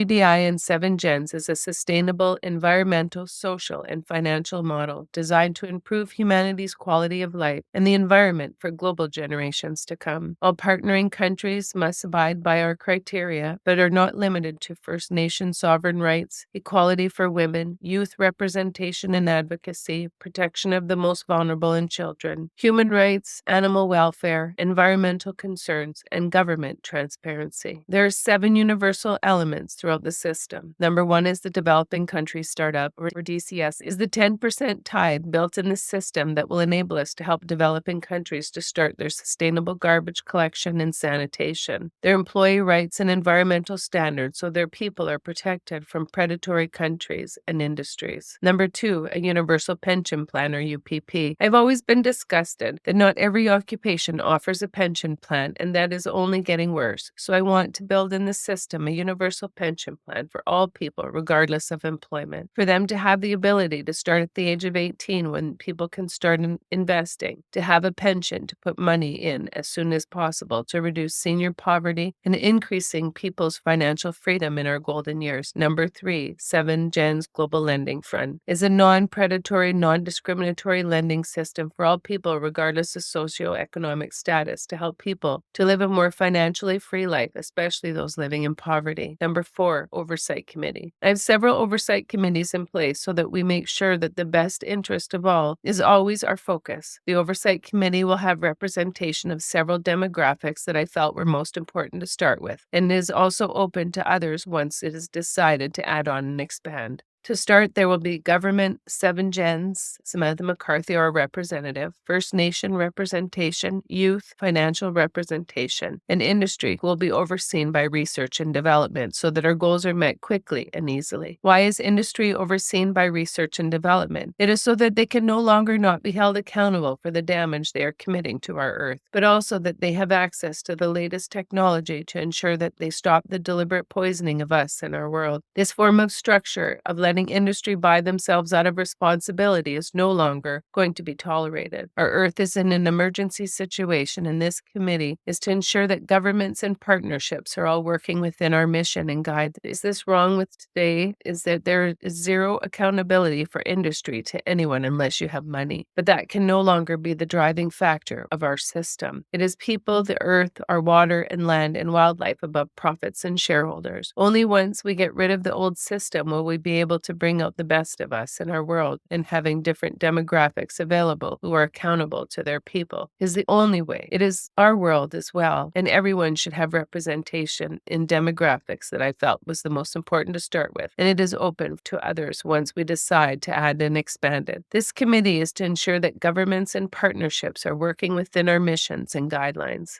GDI and 7Gens is a sustainable environmental, social, and financial model designed to improve humanity's quality of life and the environment for global generations to come. All partnering countries must abide by our criteria, but are not limited to First Nation sovereign rights, equality for women, youth representation and advocacy, protection of the most vulnerable and children, human rights, animal welfare, environmental concerns, and government transparency. There are 7 universal elements throughout the system. Number 1 is the Developing Country Startup, or DCS, is the 10% tithe built in the system that will enable us to help developing countries to start their sustainable garbage collection and sanitation, their employee rights and environmental standards so their people are protected from predatory countries and industries. Number 2, a Universal Pension Plan, or UPP. I've always been disgusted that not every occupation offers a pension plan, and that is only getting worse. So I want to build in the system a universal pension plan for all people, regardless of employment, for them to have the ability to start at the age of 18 when people can start investing, to have a pension to put money in as soon as possible to reduce senior poverty and increasing people's financial freedom in our golden years. Number 3, 7Gens Global Lending Fund is a non-predatory, non-discriminatory lending system for all people, regardless of socioeconomic status, to help people to live a more financially free life, especially those living in poverty. Number 4, Oversight Committee. I have several oversight committees in place so that we make sure that the best interest of all is always our focus. The Oversight Committee will have representation of several demographics that I felt were most important to start with, and is also open to others once it is decided to add on and expand. To start, there will be government, 7Gens, Samantha McCarthy, our representative, First Nation representation, youth, financial representation, and industry will be overseen by research and development so that our goals are met quickly and easily. Why is industry overseen by research and development? It is so that they can no longer not be held accountable for the damage they are committing to our earth, but also that they have access to the latest technology to ensure that they stop the deliberate poisoning of us and our world. This form of structure of letting industry buy themselves out of responsibility is no longer going to be tolerated. Our earth is in an emergency situation, and this committee is to ensure that governments and partnerships are all working within our mission and guide. Is this wrong with today? Is that there is zero accountability for industry to anyone unless you have money. But that can no longer be the driving factor of our system. It is people, the earth, our water and land and wildlife above profits and shareholders. Only once we get rid of the old system will we be able to bring out the best of us in our world, and having different demographics available who are accountable to their people is the only way. It is our world as well, and everyone should have representation in demographics that I felt was the most important to start with, and it is open to others once we decide to add and expand it. This committee is to ensure that governments and partnerships are working within our missions and guidelines.